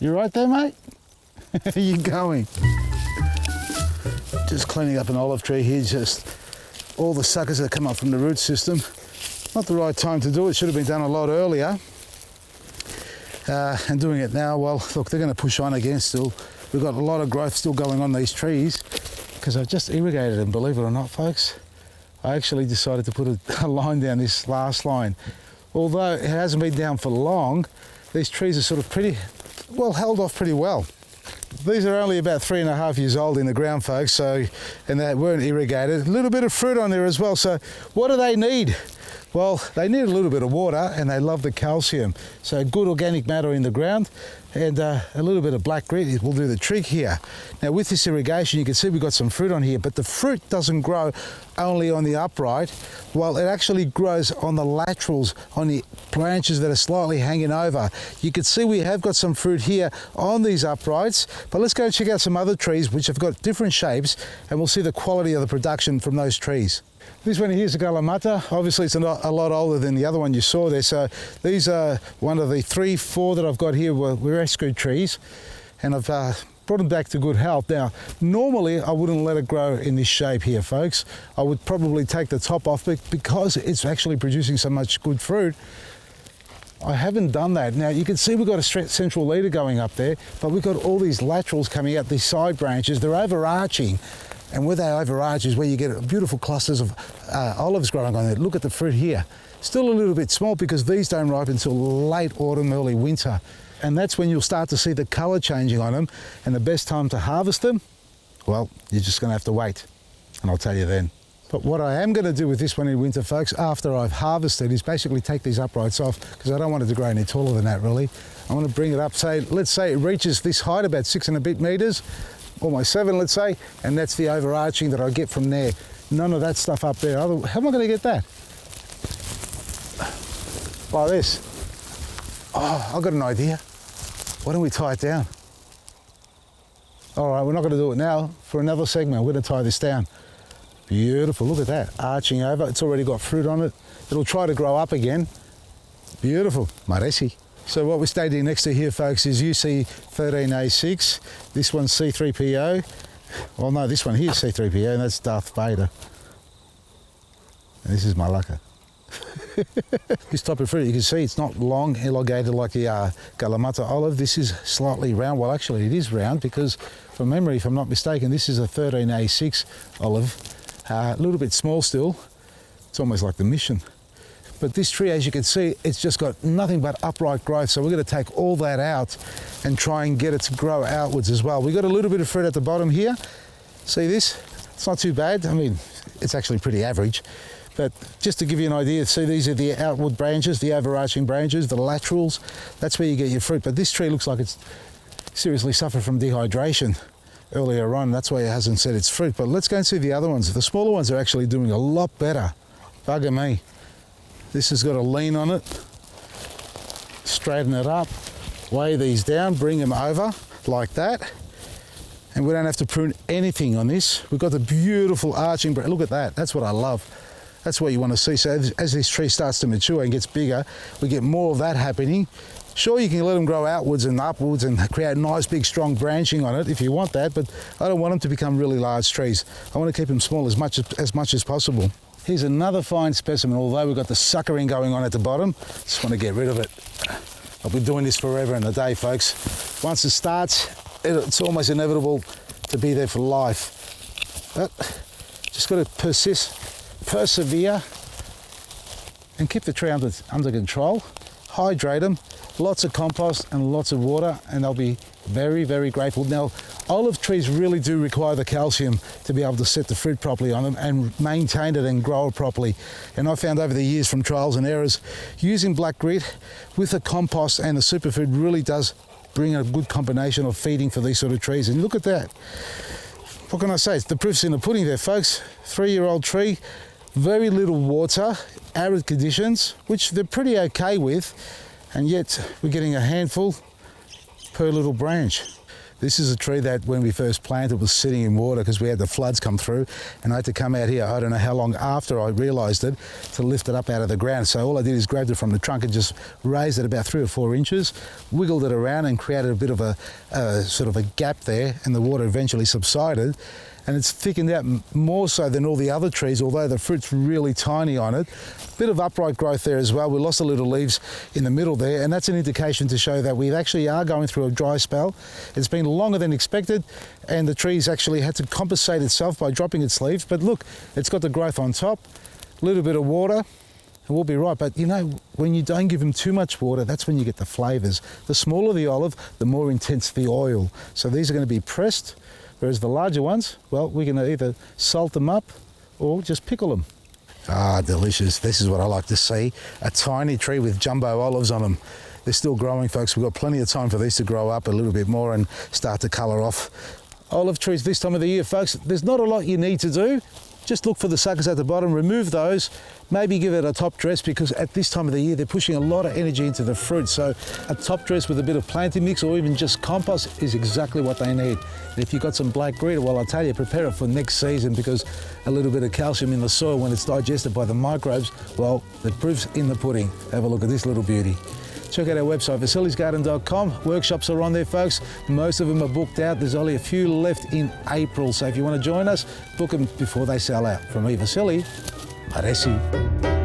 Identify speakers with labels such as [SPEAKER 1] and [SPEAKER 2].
[SPEAKER 1] You right there, mate? How you going? Just cleaning up an olive tree here, just all the suckers that come up from the root system. Not the right time to do it, should have been done a lot earlier. And doing it now, well, look, they're going to push on again still. We've got a lot of growth still going on these trees because I've just irrigated them, believe it or not, folks. I actually decided to put a line down this last line. Although it hasn't been down for long, these trees are sort of pretty, well, held off pretty well. These are only about 3.5 years old in the ground, folks, so, and they weren't irrigated. A little bit of fruit on there as well, so what do they need? Well, they need a little bit of water and they love the calcium. So good organic matter in the ground and a little bit of black grit will do the trick here. Now with this irrigation, you can see we've got some fruit on here, but the fruit doesn't grow only on the upright. Well, it actually grows on the laterals, on the branches that are slightly hanging over. You can see we have got some fruit here on these uprights, but let's go and check out some other trees which have got different shapes and we'll see the quality of the production from those trees. This one here is a Kalamata. Obviously it's a lot older than the other one you saw there. So these are one of the 3-4 that I've got here were rescued trees and I've brought them back to good health. Now, normally I wouldn't let it grow in this shape here, folks. I would probably take the top off, but because it's actually producing so much good fruit, I haven't done that. Now you can see we've got a central leader going up there, but we've got all these laterals coming out, these side branches, they're overarching. And where they overarch is where you get beautiful clusters of olives growing on there. Look at the fruit here. Still a little bit small because these don't ripen until late autumn, early winter. And that's when you'll start to see the colour changing on them. And the best time to harvest them, well, you're just going to have to wait. And I'll tell you then. But what I am going to do with this one in winter, folks, after I've harvested, is basically take these uprights off because I don't want it to grow any taller than that, really. I want to bring it up, say, let's say it reaches this height, about 6 and a bit metres. Almost 7, let's say, and that's the overarching that I get from there. None of that stuff up there. How am I going to get that? Like this. Oh, I've got an idea. Why don't we tie it down? All right, we're not going to do it now. For another segment, we're going to tie this down. Beautiful, look at that, arching over. It's already got fruit on it. It'll try to grow up again. Beautiful, maresi. So what we're standing next to here, folks, is UC13A6. This one's C3PO. Well, no, this one here is C3PO, and that's Darth Vader. And this is Malacca. This type of fruit, you can see it's not long, elongated like the Kalamata olive. This is slightly round. Well, actually, it is round because, from memory, if I'm not mistaken, this is a 13A6 olive. A little bit small still. It's almost like the Mission. But this tree, as you can see, it's just got nothing but upright growth. So we're going to take all that out and try and get it to grow outwards as well. We've got a little bit of fruit at the bottom here. See this? It's not too bad. I mean, it's actually pretty average. But just to give you an idea, see, these are the outward branches, the overarching branches, the laterals. That's where you get your fruit. But this tree looks like it's seriously suffered from dehydration earlier on. That's why it hasn't set its fruit. But let's go and see the other ones. The smaller ones are actually doing a lot better. Bugger me. This has got a lean on it. Straighten it up, weigh these down, bring them over like that. And we don't have to prune anything on this. We've got the beautiful arching, look at that, that's what I love. That's what you want to see. So as this tree starts to mature and gets bigger, we get more of that happening. Sure, you can let them grow outwards and upwards and create nice big strong branching on it if you want that, but I don't want them to become really large trees. I want to keep them small as much as possible. Here's another fine specimen, although we've got the suckering going on at the bottom. Just want to get rid of it. I'll be doing this forever and a day, folks. Once it starts, it's almost inevitable to be there for life. But just got to persevere, and keep the tree under control. Hydrate them, lots of compost and lots of water, and they'll be very, very grateful. Now, olive trees really do require the calcium to be able to set the fruit properly on them and maintain it and grow it properly. And I found over the years from trials and errors, using black grit with the compost and the superfood really does bring a good combination of feeding for these sort of trees. And look at that. What can I say? The proof's in the pudding there, folks. 3-year-old tree, very little water, arid conditions, which they're pretty okay with, and yet we're getting a handful per little branch. This is a tree that when we first planted was sitting in water because we had the floods come through, and I had to come out here, I don't know how long after I realised it, to lift it up out of the ground. So all I did is grabbed it from the trunk and just raised it about 3 or 4 inches, wiggled it around and created a bit of a sort of a gap there, and the water eventually subsided. And it's thickened out more so than all the other trees, although the fruit's really tiny on it. Bit of upright growth there as well. We lost a little leaves in the middle there, and that's an indication to show that we actually are going through a dry spell. It's been longer than expected, and the tree's actually had to compensate itself by dropping its leaves. But look, it's got the growth on top, a little bit of water, and we'll be right. But you know, when you don't give them too much water, that's when you get the flavours. The smaller the olive, the more intense the oil. So these are going to be pressed, whereas the larger ones, well, we're going to either salt them up or just pickle them. Ah, delicious. This is what I like to see. A tiny tree with jumbo olives on them. They're still growing, folks. We've got plenty of time for these to grow up a little bit more and start to colour off. Olive trees this time of the year, folks, there's not a lot you need to do. Just look for the suckers at the bottom, remove those, maybe give it a top dress, because at this time of the year they're pushing a lot of energy into the fruit. So a top dress with a bit of planting mix or even just compost is exactly what they need. And if you've got some black grit, well, I tell you, prepare it for next season, because a little bit of calcium in the soil when it's digested by the microbes, well, the proof's in the pudding. Have a look at this little beauty. Check out our website, vasili'sgarden.com. Workshops are on there, folks. Most of them are booked out. There's only a few left in April. So if you want to join us, book them before they sell out. From me, Vasili, Maresi.